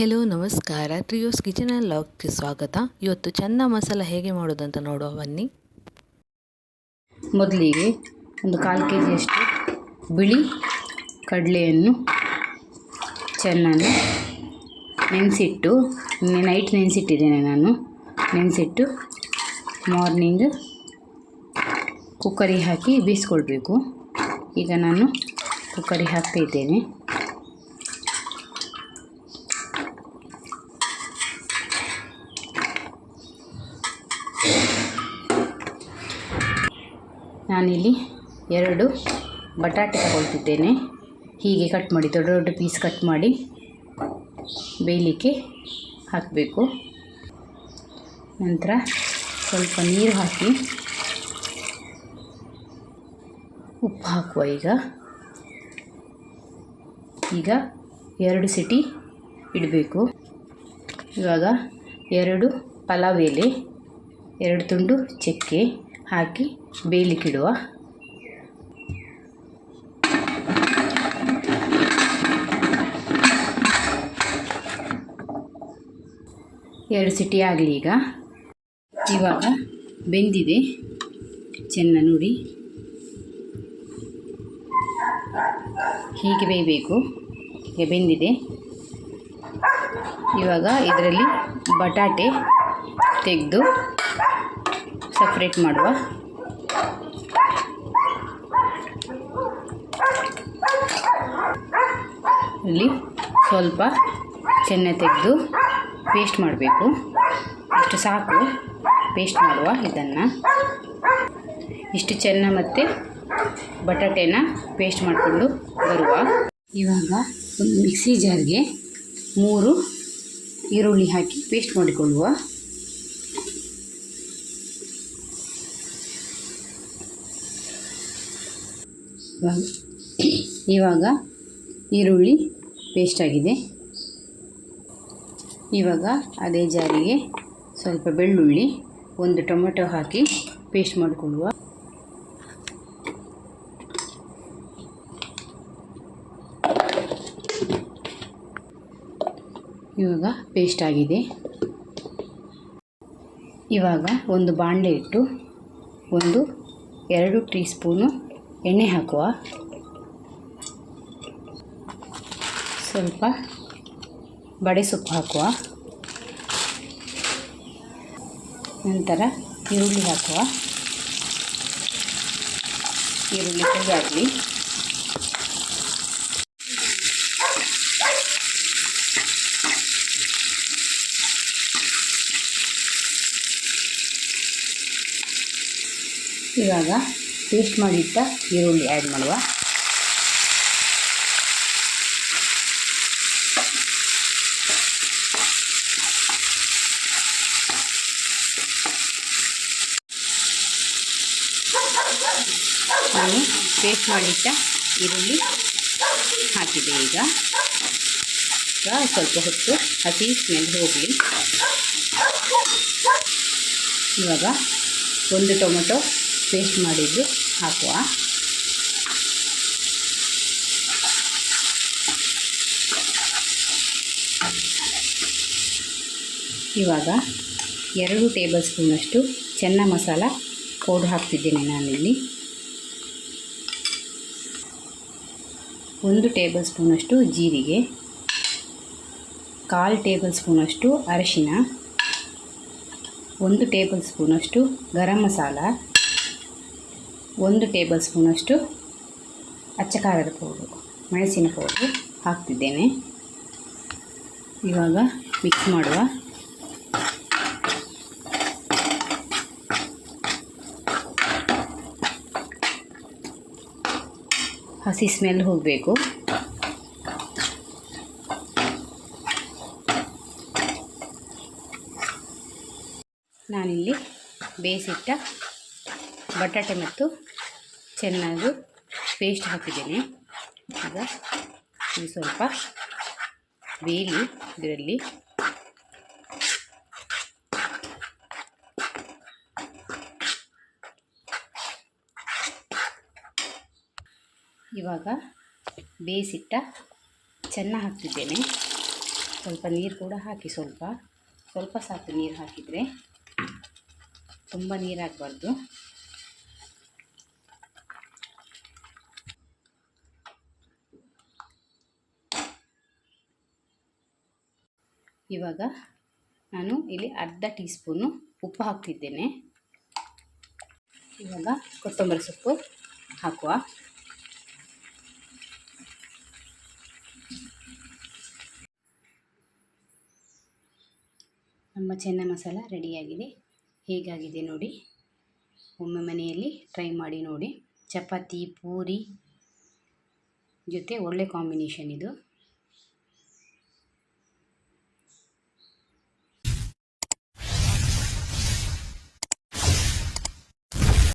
Hello ನಮಸ್ಕಾರ, ತ್ರಿಯೋಸ್ kitchen and ಲಾಗ್ಗೆ ಸ್ವಾಗತ. ಇವತ್ತು ಚನ್ನ ಮಸಾಲ ಹೇಗೆ ಮಾಡೋದಂತ ನೋಡುವ ಬನ್ನಿ. ಮೊದಲಿಗೆ ಒಂದು 1/4 kg ಬಿಳಿ ಕಡಲೆಯನ್ನು ಚೆನ್ನಾಗಿ ನೆನೆಸಿಟ್ಟು, ನೈಟ್ ನೆನೆಸಿಟ್ಟಿದ್ದೇನೆ ನಾನು. ನೆನೆಸಿಟ್ಟು ಮಾರ್ನಿಂಗ್ ಕುಕ್ಕರಿಗೆ ಹಾಕಿ ಬೇಯಿಸ್ಕೊಳ್ಬೇಕು. ಈಗ ನಾನು ಕುಕ್ಕರಿಗೆ ಹಾಕ್ತಾಯಿದ್ದೇನೆ. ನಾನಿಲ್ಲಿ 2 ಬಟಾಟೆ ತಗೊಳ್ತಿದ್ದೇನೆ. ಹೀಗೆ ಕಟ್ ಮಾಡಿ ದೊಡ್ಡ ದೊಡ್ಡ ಪೀಸ್ ಕಟ್ ಮಾಡಿ ಬೇಯಲಿಕ್ಕೆ ಹಾಕಬೇಕು. ನಂತರ ಸ್ವಲ್ಪ ನೀರು ಹಾಕಿ ಉಪ್ಪು ಹಾಕುವ. ಈಗ 2 ಸಿಟಿ ಇಡಬೇಕು. ಇವಾಗ 2 ಪಲಾವ್ ಎಲೆ, 2 ತುಂಡು ಚಕ್ಕೆ ಹಾಕಿ ಬೇಯಲಿಕ್ಕಿಡುವ. ಎರಡು ಸಿಟಿ ಆಗಲಿ. ಇವಾಗ ಬೆಂದಿದೆ ಚೆನ್ನ ನೋಡಿ. ಹೀಗೆ ಬೇಯಬೇಕು. ಈಗ ಬೆಂದಿದೆ. ಇವಾಗ ಇದರಲ್ಲಿ ಬಟಾಟೆ ತೆಗೆದು ಸಪ್ರೇಟ್ ಮಾಡುವ. ಇಲ್ಲಿ ಸ್ವಲ್ಪ ಚೆನ್ನ ತೆಗೆದು ಪೇಸ್ಟ್ ಮಾಡಬೇಕು. ಇಷ್ಟು ಸಾಕು ಪೇಸ್ಟ್ ಮಾಡುವ. ಇದನ್ನು ಇಷ್ಟು ಚೆನ್ನ ಮತ್ತು ಬಟಾಟೆನ ಪೇಸ್ಟ್ ಮಾಡಿಕೊಂಡು ಬರುವ. ಇವಾಗ ಒಂದು ಮಿಕ್ಸಿ ಜಾರ್ಗೆ 3 ಈರುಳ್ಳಿ ಹಾಕಿ ಪೇಸ್ಟ್ ಮಾಡಿಕೊಳ್ಳುವ. ಇವಾಗ ಈರುಳ್ಳಿ ಪೇಸ್ಟ್ ಆಗಿದೆ. ಇವಾಗ ಅದೇ ಜಾರಿಗೆ ಸ್ವಲ್ಪ ಬೆಳ್ಳುಳ್ಳಿ, 1 ಟೊಮೆಟೊ ಹಾಕಿ ಪೇಸ್ಟ್ ಮಾಡಿಕೊಳ್ಳುವ. ಇವಾಗ ಪೇಸ್ಟ್ ಆಗಿದೆ. ಇವಾಗ ಒಂದು ಬಾಣಲೆ ಇಟ್ಟು 2 ಟೀ ಸ್ಪೂನು ಎಣ್ಣೆ ಹಾಕುವ. ಸ್ವಲ್ಪ ಬಡೆ ಸೊಪ್ಪು ಹಾಕುವ. ನಂತರ ಈರುಳ್ಳಿ ಹಾಕುವ. ಈರುಳ್ಳಿ ಫ್ರೈ ಆಗಲಿ. ಇವಾಗ ಪೇಸ್ಟ್ ಮಾಡಿಟ್ಟ ಈರುಳ್ಳಿ ಆ್ಯಡ್ ಮಾಡುವ. ನಾನು ಪೇಸ್ಟ್ ಮಾಡಿಟ್ಟ ಈರುಳ್ಳಿ ಹಾಕಿದೆ. ಈಗ ಸ್ವಲ್ಪ ಹೊತ್ತು ಹಸಿ ಸ್ಮೆಲ್ ಹೋಗಲಿ. ಇವಾಗ 1 ಟೊಮೆಟೊ ಪೇಸ್ಟ್ ಮಾಡಿದ್ದು ಹಾಕುವ. ಇವಾಗ 2 ಟೇಬಲ್ ಸ್ಪೂನಷ್ಟು ಚೆನ್ನ ಮಸಾಲ ಪೌಡರ್ ಹಾಕ್ತಿದ್ದೇನೆ ನಾನಿಲ್ಲಿ. 1 ಟೇಬಲ್ ಸ್ಪೂನಷ್ಟು ಜೀರಿಗೆ, 1/4 ಟೇಬಲ್ ಸ್ಪೂನಷ್ಟು ಅರಿಶಿನ, 1 ಟೇಬಲ್ ಸ್ಪೂನಷ್ಟು ಗರಂ ಮಸಾಲ, 1 ಟೇಬಲ್ ಸ್ಪೂನಷ್ಟು ಅಚ್ಚ ಖಾರದ ಪೌಡ್ರು, ಮೆಣಸಿನ ಪೌಡ್ರು ಹಾಕ್ತಿದ್ದೇನೆ. ಇವಾಗ ಮಿಕ್ಸ್ ಮಾಡುವ. ಹಸಿ ಸ್ಮೆಲ್ ಹೋಗಬೇಕು. ನಾನಿಲ್ಲಿ ಬೇಯಿಸಿಟ್ಟ ಬಟಾಟೆ ಮತ್ತು ಚೆನ್ನಾಗಿ ಪೇಸ್ಟ್ ಹಾಕಿದ್ದೇನೆ. ಈಗ ಇದು ಸ್ವಲ್ಪ ಬೇಯಲಿ ಇದರಲ್ಲಿ. ಇವಾಗ ಬೇಯಿಸಿಟ್ಟ ಚೆನ್ನ ಹಾಕ್ತಿದ್ದೇನೆ. ಸ್ವಲ್ಪ ನೀರು ಕೂಡ ಹಾಕಿ, ಸ್ವಲ್ಪ ಸ್ವಲ್ಪ ಸಾಕು ನೀರು ಹಾಕಿದರೆ, ತುಂಬ ನೀರು ಹಾಕಬಾರ್ದು. ಇವಾಗ ನಾನು ಇಲ್ಲಿ ಅರ್ಧ ಟೀ ಸ್ಪೂನು ಉಪ್ಪು ಹಾಕ್ತಿದ್ದೇನೆ. ಇವಾಗ ಕೊತ್ತಂಬರಿ ಸೊಪ್ಪು ಹಾಕುವ. ನಮ್ಮ ಚೆನ್ನ ಮಸಾಲ ರೆಡಿಯಾಗಿದೆ. ಹೇಗಾಗಿದೆ ನೋಡಿ, ಒಮ್ಮೆ ಮನೆಯಲ್ಲಿ ಟ್ರೈ ಮಾಡಿ ನೋಡಿ. ಚಪಾತಿ ಪೂರಿ ಜೊತೆ ಒಳ್ಳೆ ಕಾಂಬಿನೇಷನ್ ಇದು.